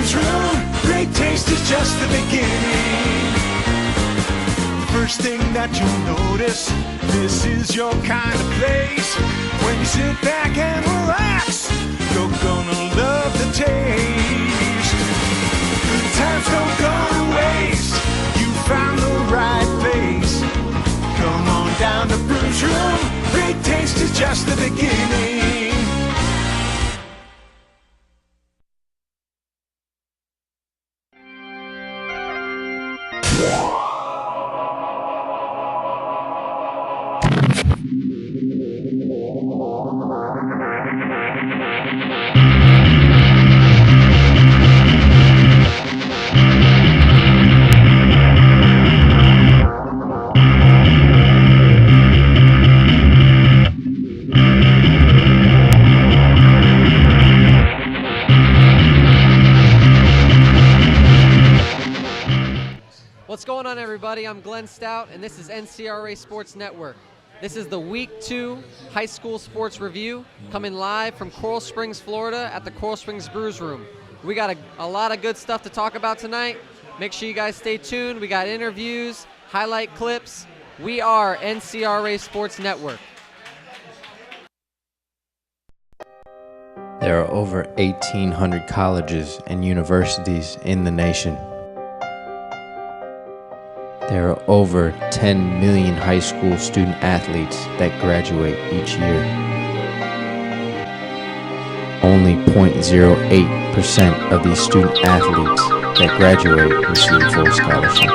BRU'S room. Great taste is just the beginning. First thing that you'll notice, this is your kind of place. When you sit back and relax, you're gonna love the taste. Good times don't go to waste. You found the right place. Come on down to BRU'S room. Great taste is just the beginning. What's going on, everybody? I'm Glenn Stout, and this is NCRA Sports Network. This is the Week 2 High School Sports Review, coming live from Coral Springs, Florida at the Coral Springs BRU'S room. We got a lot of good stuff to talk about tonight. Make sure you guys stay tuned. We got interviews, highlight clips. We are NCRA Sports Network. There are over 1,800 colleges and universities in the nation. There are over 10 million high school student athletes that graduate each year. Only 0.08% of these student athletes that graduate receive full scholarships.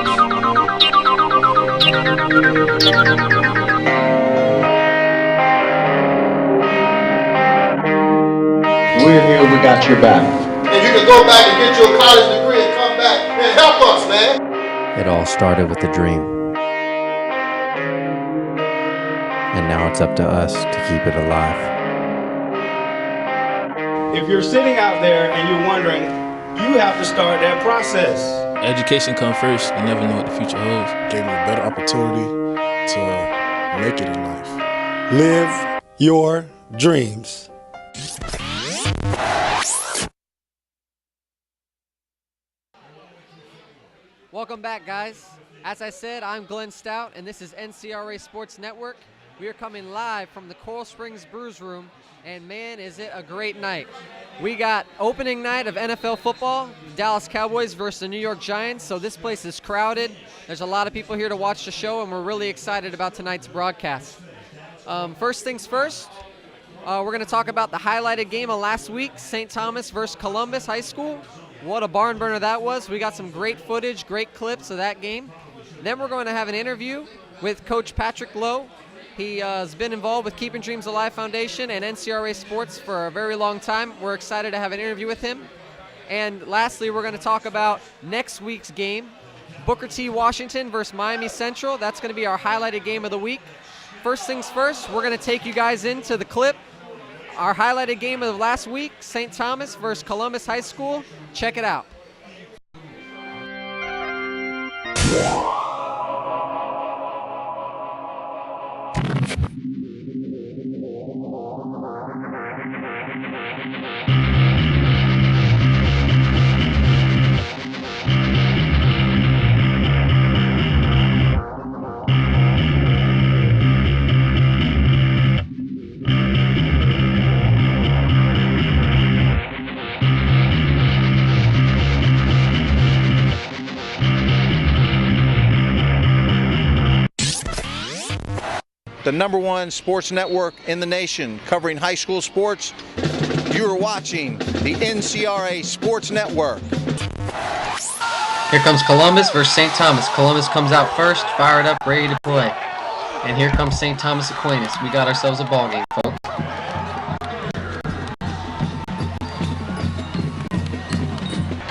We're here, we got your back. And you can go back and get your college degree and come back and help us, man. It all started with a dream. And now it's up to us to keep it alive. If you're sitting out there and you're wondering, you have to start that process. Education comes first. You never know what the future holds. Gave me a better opportunity to make it in life. Live your dreams. Welcome back, guys. As I said, I'm Glenn Stout, and this is NCRA Sports Network. We are coming live from the Coral Springs BRU'S room, and man, is it a great night. We got opening night of NFL football, Dallas Cowboys versus the New York Giants, so this place is crowded. There's a lot of people here to watch the show, and we're really excited about tonight's broadcast. First things first, we're going to talk about the highlighted game of last week, St. Thomas versus Columbus High School. What a barn burner that was. We got some great footage, great clips of that game. Then we're going to have an interview with Coach Patrick Lowe. He has been involved with Keeping Dreams Alive Foundation and NCRA Sports for a very long time. We're excited to have an interview with him. And lastly, we're going to talk about next week's game, Booker T. Washington versus Miami Central. That's going to be our highlighted game of the week. First things first, we're going to take you guys into the clip. Our highlighted game of last week, St. Thomas versus Columbus High School. Check it out. The #1 sports network in the nation covering high school sports. You're watching the NCRA Sports Network. Here comes Columbus versus St. Thomas. Columbus comes out first, fired up, ready to play. And here comes St. Thomas Aquinas. We got ourselves a ball game, folks.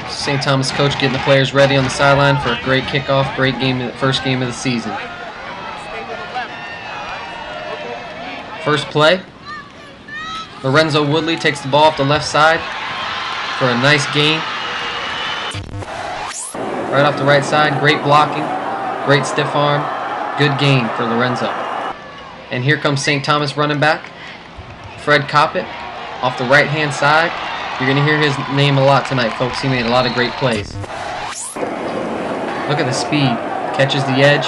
St. Thomas coach getting the players ready on the sideline for a great kickoff, great game, first game of the season. First play, Lorenzo Woodley takes the ball off the left side for a nice gain. Right off the right side, great blocking, great stiff arm, good gain for Lorenzo. And here comes St. Thomas running back, Fred Coppett, off the right-hand side, You're going to hear his name a lot tonight, folks. He made a lot of great plays. Look at the speed. Catches the edge.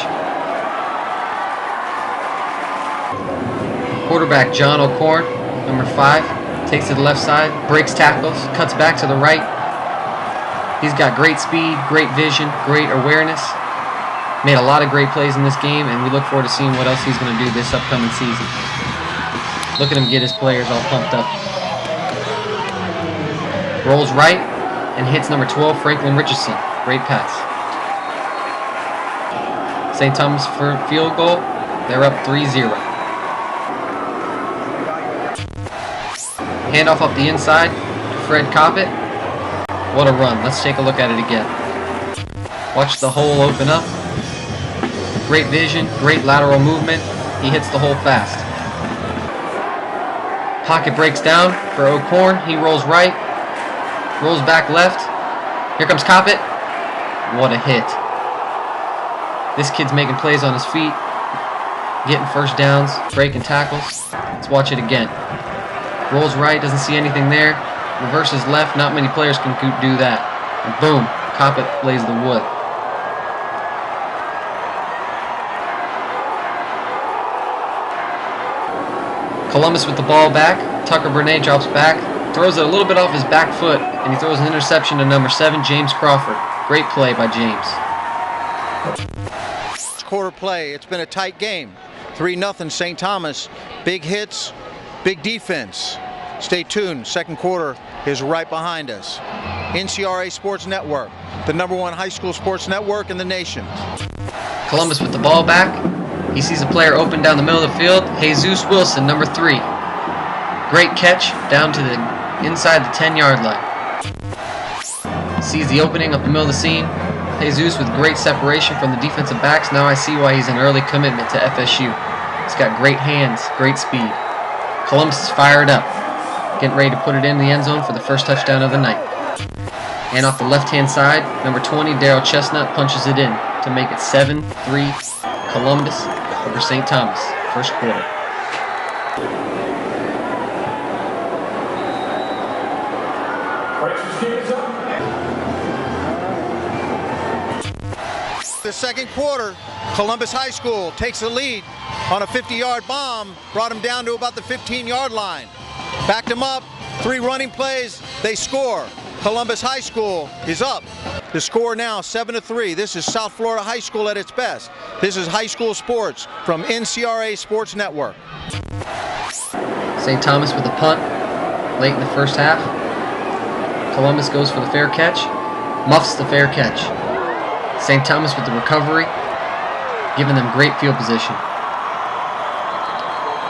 Quarterback John O'Corn, number 5, takes to the left side, breaks tackles, cuts back to the right. He's got great speed, great vision, great awareness. Made a lot of great plays in this game, and we look forward to seeing what else he's going to do this upcoming season. Look at him get his players all pumped up. Rolls right and hits number 12, Franklin Richardson. Great pass. St. Thomas for field goal. They're up 3-0. Handoff up the inside to Fred Coppett. What a run. Let's take a look at it again. Watch the hole open up. Great vision, great lateral movement. He hits the hole fast. Pocket breaks down for O'Corn. He rolls right. Rolls back left. Here comes Coppett. What a hit. This kid's making plays on his feet. Getting first downs, breaking tackles. Let's watch it again. Rolls right, doesn't see anything there. Reverses left, not many players can do that. And boom, Coppett lays the wood. Columbus with the ball back. Tucker Burnett drops back, throws it a little bit off his back foot, and he throws an interception to number 7, James Crawford. Great play by James. Quarter play, it's been a tight game. 3-0 St. Thomas. Big hits, big defense. Stay tuned, second quarter is right behind us. NCRA Sports Network, the #1 high school sports network in the nation. Columbus with the ball back. He sees a player open down the middle of the field. Jesus Wilson, number 3. Great catch down to the inside the 10-yard line. Sees the opening up the middle of the seam. Jesus with great separation from the defensive backs. Now I see why he's an early commitment to FSU. He's got great hands, great speed. Columbus is fired up. Getting ready to put it in the end zone for the first touchdown of the night. And off the left-hand side, number 20, Daryl Chestnut punches it in to make it 7-3 Columbus over St. Thomas, first quarter. The second quarter, Columbus High School takes the lead on a 50-yard bomb, brought them down to about the 15-yard line. Backed them up, 3 running plays, they score. Columbus High School is up. The score now 7-3. This is South Florida High School at its best. This is high school sports from NCRA Sports Network. St. Thomas with the punt late in the first half. Columbus goes for the fair catch, muffs the fair catch. St. Thomas with the recovery, giving them great field position.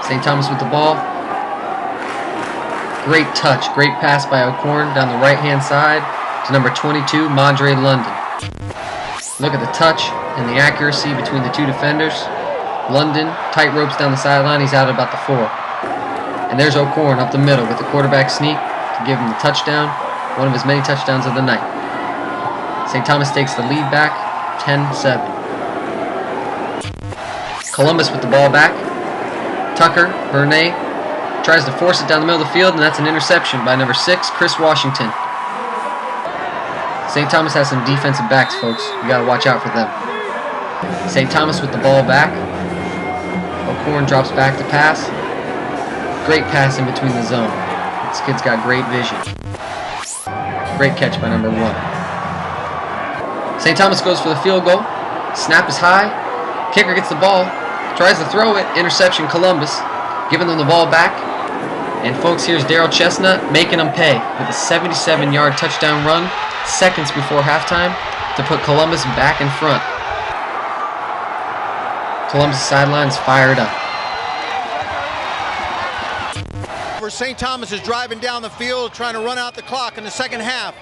St. Thomas with the ball. Great touch, great pass by O'Corn down the right-hand side to number 22, Madre London. Look at the touch and the accuracy between the 2 defenders. London tight ropes down the sideline. He's out at about the 4. And there's O'Corn up the middle with the quarterback sneak to give him the touchdown, one of his many touchdowns of the night. St. Thomas takes the lead back, 10-7. Columbus with the ball back. Tucker Burnett tries to force it down the middle of the field, and that's an interception by number 6, Chris Washington. St. Thomas has some defensive backs, folks. You got to watch out for them. St. Thomas with the ball back. O'Corn drops back to pass. Great pass in between the zone. This kid's got great vision. Great catch by number 1. St. Thomas goes for the field goal. Snap is high. Kicker gets the ball. Tries to throw it. Interception Columbus. Giving them the ball back. And folks, here's Daryl Chestnut making them pay with a 77-yard touchdown run seconds before halftime to put Columbus back in front. Columbus sidelines fired up. St. Thomas is driving down the field, trying to run out the clock in the second half.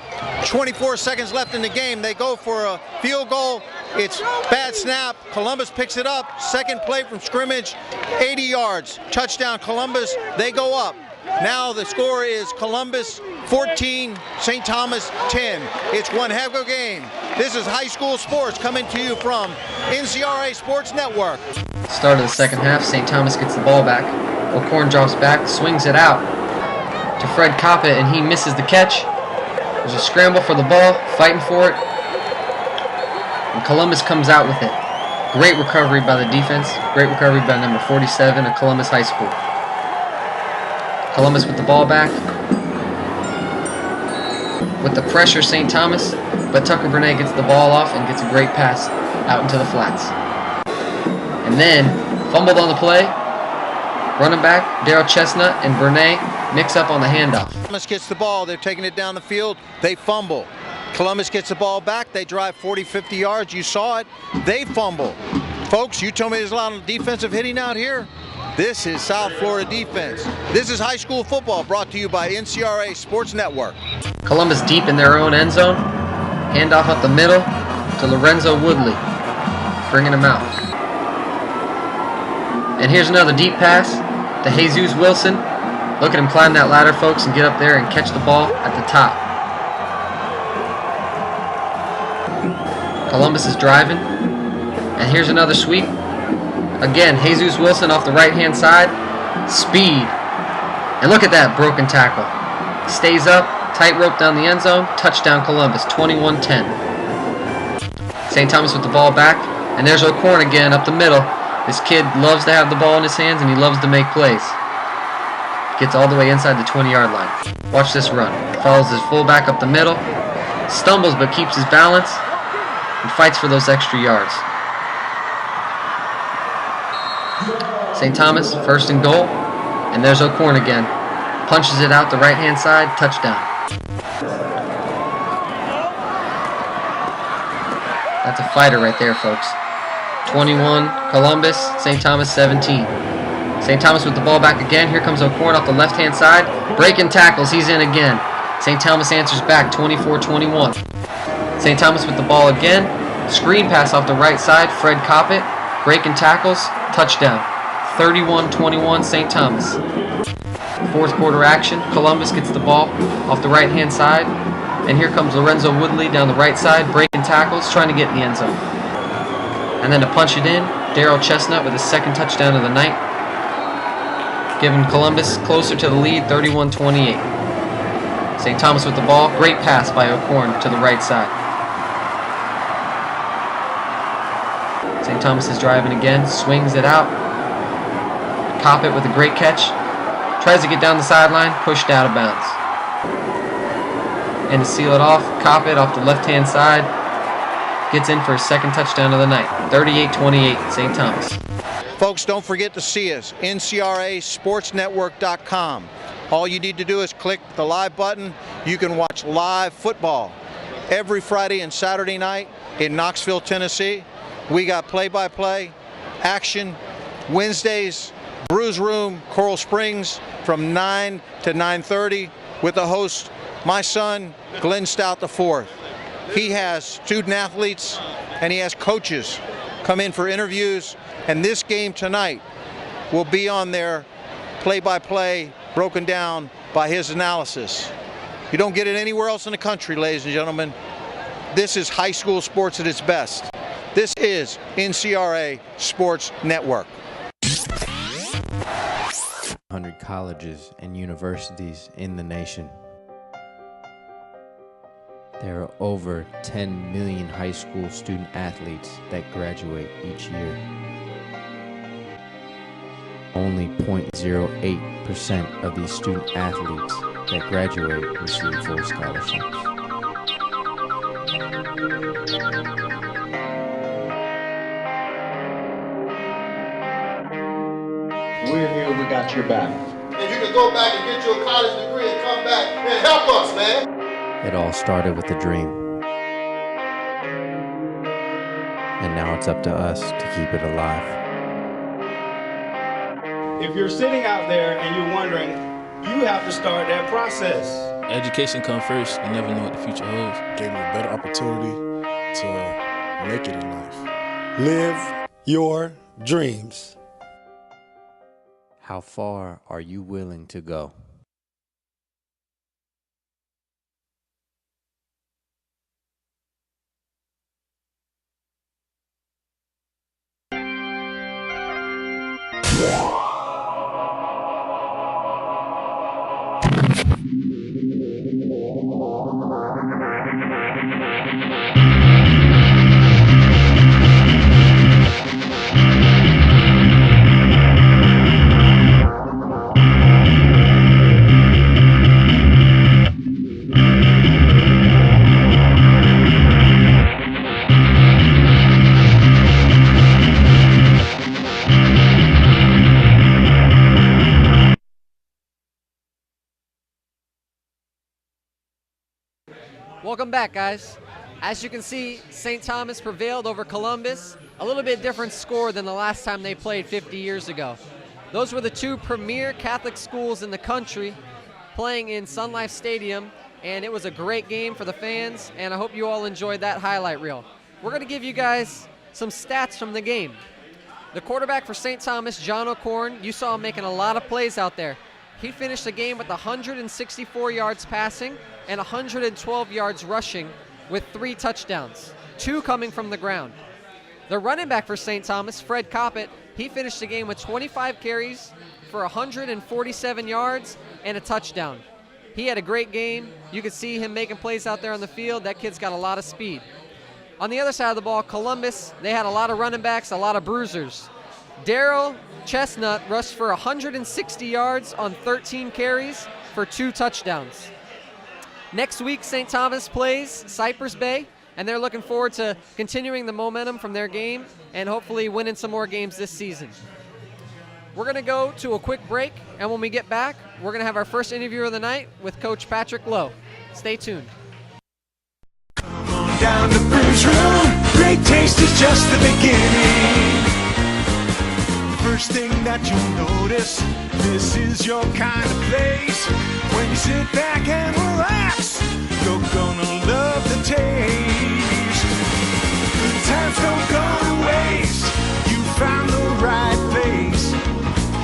24 seconds left in the game. They go for a field goal. It's bad snap. Columbus picks it up. Second play from scrimmage, 80 yards. Touchdown Columbus. They go up. Now the score is Columbus 14, St. Thomas 10. It's one heck of a game. This is high school sports coming to you from NCRA Sports Network. Start of the second half, St. Thomas gets the ball back. O'Corn drops back, swings it out. to Fred Coppett, and he misses the catch. There's a scramble for the ball, fighting for it. And Columbus comes out with it. Great recovery by the defense. Great recovery by number 47 of Columbus High School. Columbus with the ball back. With the pressure, St. Thomas, but Tucker Burnett gets the ball off and gets a great pass out into the flats. And then, fumbled on the play. Running back, Daryl Chestnut and Burnett mix up on the handoff. Columbus gets the ball, they're taking it down the field, they fumble. Columbus gets the ball back, they drive 40, 50 yards, you saw it, they fumble. Folks, you told me there's a lot of defensive hitting out here. This is South Florida defense. This is high school football brought to you by NCRA Sports Network. Columbus deep in their own end zone. Handoff up the middle to Lorenzo Woodley, bringing him out. And here's another deep pass to Jesus Wilson. Look at him climb that ladder, folks, and get up there and catch the ball at the top. Columbus is driving. And here's another sweep. Again, Jesus Wilson off the right-hand side. Speed. And look at that broken tackle. Stays up, tightrope down the end zone. Touchdown Columbus, 21-10. St. Thomas with the ball back. And there's O'Korn again up the middle. This kid loves to have the ball in his hands, and he loves to make plays. Gets all the way inside the 20-yard line. Watch this run. Follows his fullback up the middle. Stumbles but keeps his balance. And fights for those extra yards. St. Thomas, first and goal. And there's O'Korn again. Punches it out the right-hand side. Touchdown. That's a fighter right there, folks. 21, Columbus, St. Thomas 17. St. Thomas with the ball back again. Here comes O'Korn off the left-hand side. Breaking tackles, he's in again. St. Thomas answers back, 24-21. St. Thomas with the ball again. Screen pass off the right side, Fred Coppett. Breaking tackles, touchdown. 31-21, St. Thomas. Fourth quarter action, Columbus gets the ball off the right-hand side. And here comes Lorenzo Woodley down the right side, breaking tackles, trying to get in the end zone. And then to punch it in, Daryl Chestnut with his second touchdown of the night, giving Columbus closer to the lead, 31-28. St. Thomas with the ball, great pass by O'Korn to the right side. St. Thomas is driving again, swings it out. Coppett with a great catch, tries to get down the sideline, pushed out of bounds. And to seal it off, Coppett off the left-hand side, gets in for his second touchdown of the night. 38-28, St. Thomas. Folks, don't forget to see us, NCRASportsNetwork.com. All you need to do is click the live button. You can watch live football every Friday and Saturday night in Knoxville, Tennessee. We got play-by-play, action, Wednesdays, BRU'S Room, Coral Springs from 9 to 9:30 with the host, my son, Glenn Stout IV. He has student athletes and he has coaches come in for interviews, and this game tonight will be on there, play-by-play, broken down by his analysis. You don't get it anywhere else in the country, ladies and gentlemen. This is high school sports at its best. This is NCRA Sports Network. 100 colleges and universities in the nation. There are over 10 million high school student athletes that graduate each year. Only 0.08% of these student athletes that graduate receive full scholarships. We're here, we got your back. And you can go back and get your college degree and come back and help us, man. It all started with a dream. And now it's up to us to keep it alive. If you're sitting out there and you're wondering, you have to start that process. Education comes first. You never know what the future holds. Gave me a better opportunity to make it in life. Live your dreams. How far are you willing to go? Welcome back, guys. As you can see, St. Thomas prevailed over Columbus. A little bit different score than the last time they played 50 years ago. Those were the two premier Catholic schools in the country playing in Sun Life Stadium, and it was a great game for the fans, and I hope you all enjoyed that highlight reel. We're going to give you guys some stats from the game. The quarterback for St. Thomas, John O'Corn, you saw him making a lot of plays out there. He finished the game with 164 yards passing and 112 yards rushing with 3 touchdowns, 2 coming from the ground. The running back for St. Thomas, Fred Coppett, he finished the game with 25 carries for 147 yards and a touchdown. He had a great game. You could see him making plays out there on the field. That kid's got a lot of speed. On the other side of the ball, Columbus, they had a lot of running backs, a lot of bruisers. Daryl Chestnut rushed for 160 yards on 13 carries for 2 touchdowns. Next week, St. Thomas plays Cypress Bay, and they're looking forward to continuing the momentum from their game and hopefully winning some more games this season. We're going to go to a quick break, and when we get back, we're going to have our first interview of the night with Coach Patrick Lowe. Stay tuned. Come on down to BRU'S room. Great taste is just the beginning. First thing that you'll notice, this is your kind of place. When you sit back and relax, you're gonna love the taste. Good times don't go to waste. You found the right place.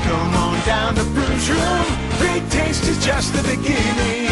Come on down to BRU'S room. Great taste is just the beginning.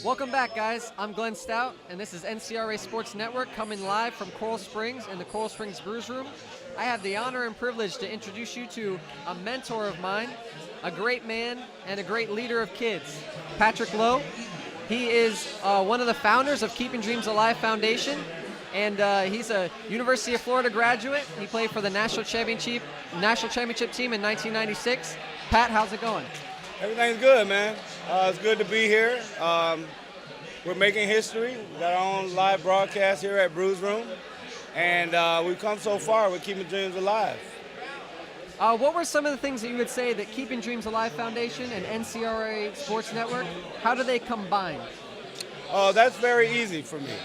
Welcome back, guys. I'm Glenn Stout, and this is NCRA Sports Network coming live from Coral Springs in the Coral Springs BRU'S room. I have the honor and privilege to introduce you to a mentor of mine, a great man and a great leader of kids, Patrick Lowe. He is one of the founders of Keeping Dreams Alive Foundation, and he's a University of Florida graduate. He played for the national championship team in 1996. Pat, how's it going? Everything's good, man. It's good to be here. We're making history. We got our own live broadcast here at BRU'S room, and we've come so far with Keeping Dreams Alive. What were some of the things that you would say that Keeping Dreams Alive Foundation and NCRA Sports Network, how do they combine? Oh, that's very easy for me.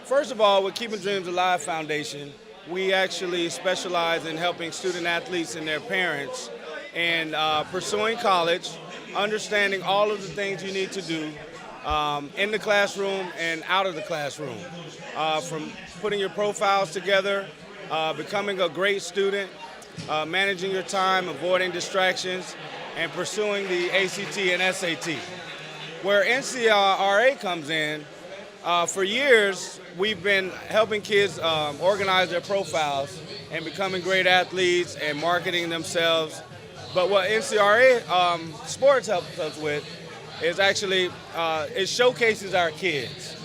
First of all, with Keeping Dreams Alive Foundation, we actually specialize in helping student athletes and their parents in pursuing college, understanding all of the things you need to do in the classroom and out of the classroom. From putting your profiles together, becoming a great student, managing your time, avoiding distractions, and pursuing the ACT and SAT. Where NCRA comes in, For years, we've been helping kids organize their profiles and becoming great athletes and marketing themselves. But what NCRA sports helps us with is actually it showcases our kids.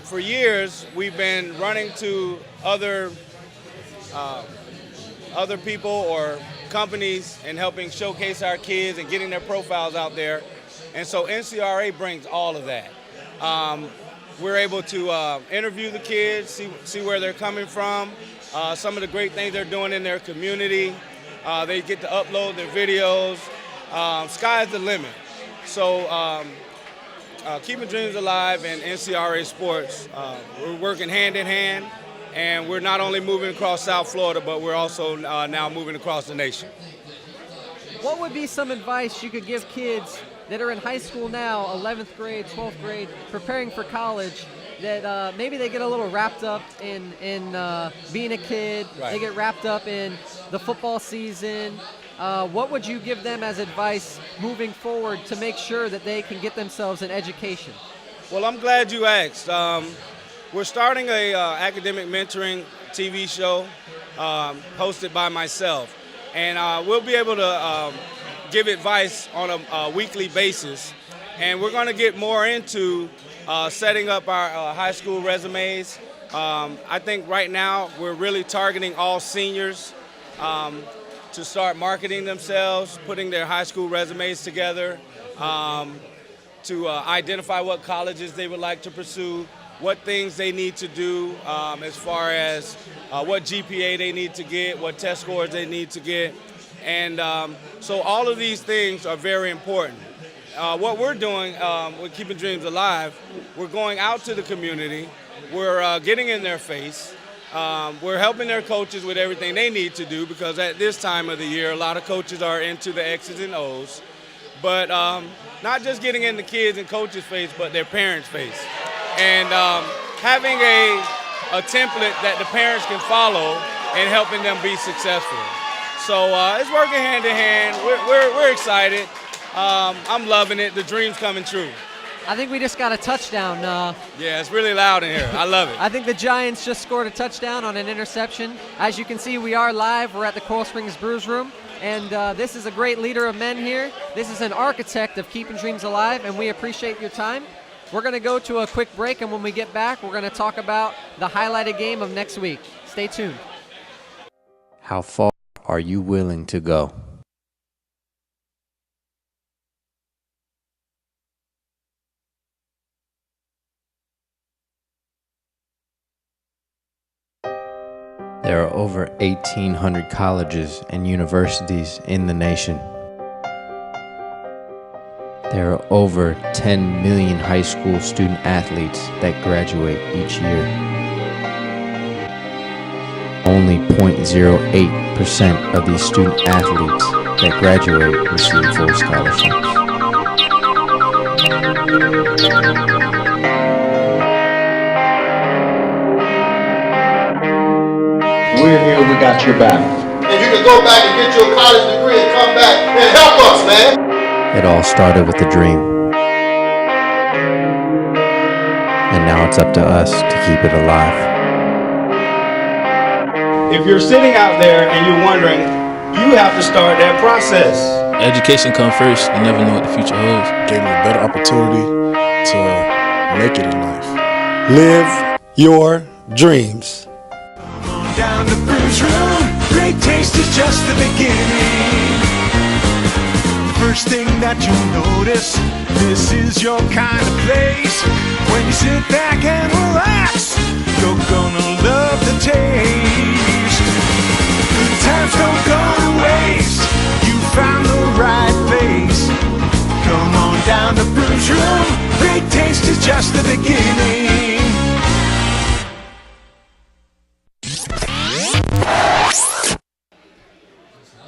For years, we've been running to other people or companies and helping showcase our kids and getting their profiles out there. And so NCRA brings all of that. We're able to interview the kids, see where they're coming from, some of the great things they're doing in their community. They get to upload their videos. Sky's the limit. So Keeping Dreams Alive and NCRA Sports, we're working hand in hand, and we're not only moving across South Florida, but we're also now moving across the nation. What would be some advice you could give kids that are in high school now, 11th grade, 12th grade, preparing for college, that maybe they get a little wrapped up in being a kid, Right. They get wrapped up in the football season. What would you give them as advice moving forward to make sure that they can get themselves an education? Well, I'm glad you asked. We're starting a academic mentoring TV show hosted by myself, and we'll be able to give advice on a weekly basis, and we're going to get more into setting up our high school resumes. I think right now we're really targeting all seniors to start marketing themselves, putting their high school resumes together, to identify what colleges they would like to pursue, what things they need to do as far as what GPA they need to get, what test scores they need to get. And so all of these things are very important. What we're doing with Keeping Dreams Alive, we're going out to the community, we're getting in their face, we're helping their coaches with everything they need to do, because at this time of the year, a lot of coaches are into the X's and O's. But not just getting in the kids and coaches' face, but their parents' face. And having a template that the parents can follow and helping them be successful. So it's working hand in hand. We're excited. I'm loving it. The dream's coming true. I think we just got a touchdown. Yeah, it's really loud in here. I love it. I think the Giants just scored a touchdown on an interception. As you can see, we are live. We're at the Coral Springs BRU'S room, and this is a great leader of men here. This is an architect of Keeping Dreams Alive, and we appreciate your time. We're going to go to a quick break, and when we get back, we're going to talk about the highlighted game of next week. Stay tuned. How far are you willing to go? There are over 1,800 colleges and universities in the nation. There are over 10 million high school student athletes that graduate each year. Only 0.08% of these student athletes that graduate receive full scholarships. We're here, we got your back. And you can go back and get your college degree and come back and help us, man. It all started with a dream. And now it's up to us to keep it alive. If you're sitting out there and you're wondering, you have to start that process. Education comes first. You never know what the future holds. Gave me a better opportunity to make it in life. Live your dreams. Down the BRU'S room, great taste is just the beginning. First thing that you'll notice, this is your kind of place. When you sit back and relax, you're gonna love the taste. Good times don't go to waste, you found the right place. Come on down to BRU'S room, great taste is just the beginning.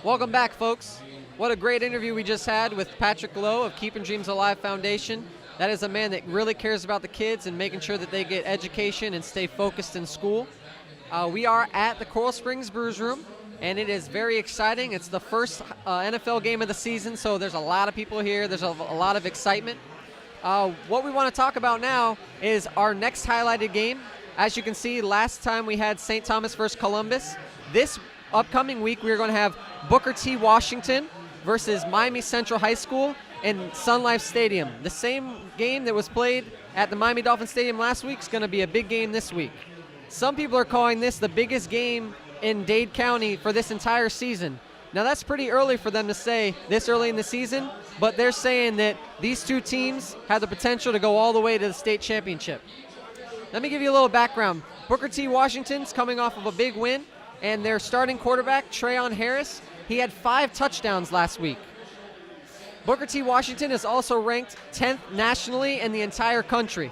Welcome back, folks. What a great interview we just had with Patrick Lowe of Keeping Dreams Alive Foundation. That is a man that really cares about the kids and making sure that they get education and stay focused in school. We are at the Coral Springs BRU'S room, and it is very exciting. It's the first NFL game of the season, so there's a lot of people here. There's a lot of excitement. What we want to talk about now is our next highlighted game. As you can see, last time we had St. Thomas versus Columbus. This upcoming week, we're going to have Booker T. Washington versus Miami Central High School in Sun Life Stadium. The same game that was played at the Miami Dolphin Stadium last week is going to be a big game this week. Some people are calling this the biggest game in Dade County for this entire season. Now, that's pretty early for them to say this early in the season, but they're saying that these two teams have the potential to go all the way to the state championship. Let me give you a little background. Booker T. Washington's coming off of a big win, and their starting quarterback, Trayon Harris, he had 5 touchdowns last week. Booker T. Washington is also ranked 10th nationally in the entire country.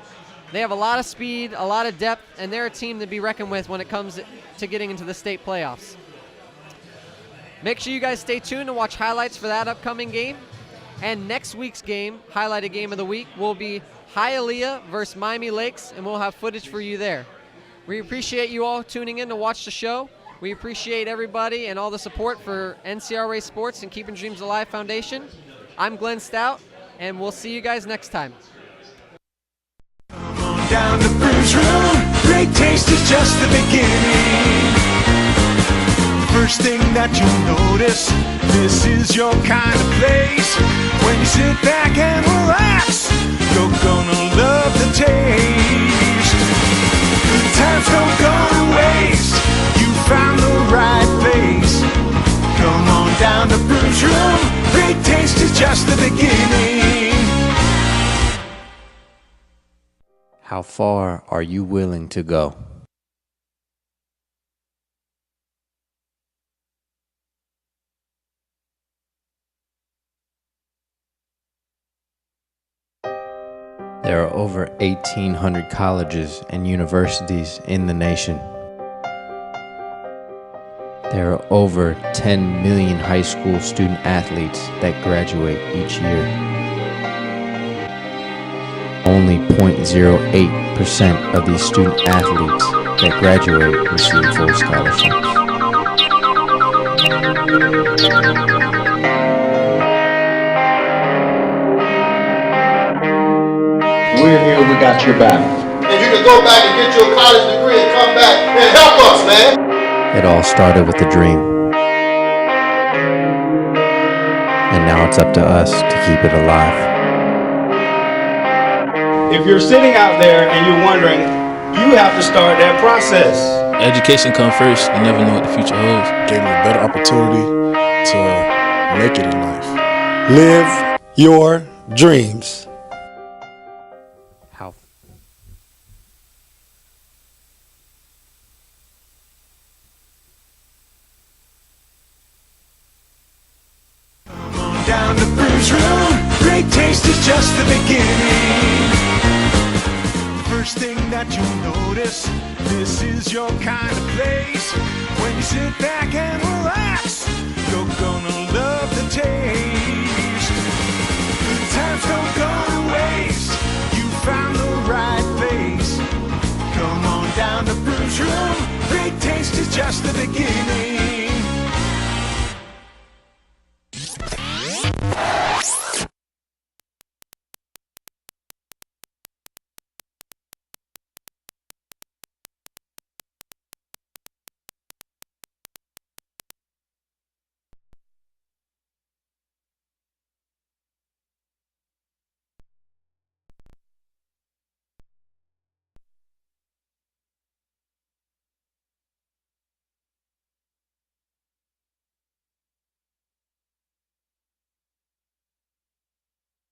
They have a lot of speed, a lot of depth, and they're a team to be reckoned with when it comes to getting into the state playoffs. Make sure you guys stay tuned to watch highlights for that upcoming game. And next week's game, highlighted game of the week, will be Hialeah versus Miami Lakes, and we'll have footage for you there. We appreciate you all tuning in to watch the show. We appreciate everybody and all the support for NCRA Sports and Keeping Dreams Alive Foundation. I'm Glenn Stout, and we'll see you guys next time. Come on down to BRU'S room. Great taste is just the beginning. First thing that you'll notice, this is your kind of place. When you sit back and relax, you're gonna love the taste. Good times don't go to waste. You found the right place. Come on down to BRU'S room. Great taste is just the beginning. How far are you willing to go? There are over 1,800 colleges and universities in the nation. There are over 10 million high school student athletes that graduate each year. Only 0.08% of these student athletes that graduate receive full scholarships. We're here, we got your back. And you can go back and get your college degree and come back and help us, man. It all started with a dream. And now it's up to us to keep it alive. If you're sitting out there and you're wondering, you have to start that process. Education comes first. You never know what the future holds. Gave me a better opportunity to make it in life. Live your dreams. How Come on down to BRU'S room. Great taste is just the beginning. First thing that you'll notice, this is your kind of place. When you sit back and relax, you're gonna love the taste. Good times don't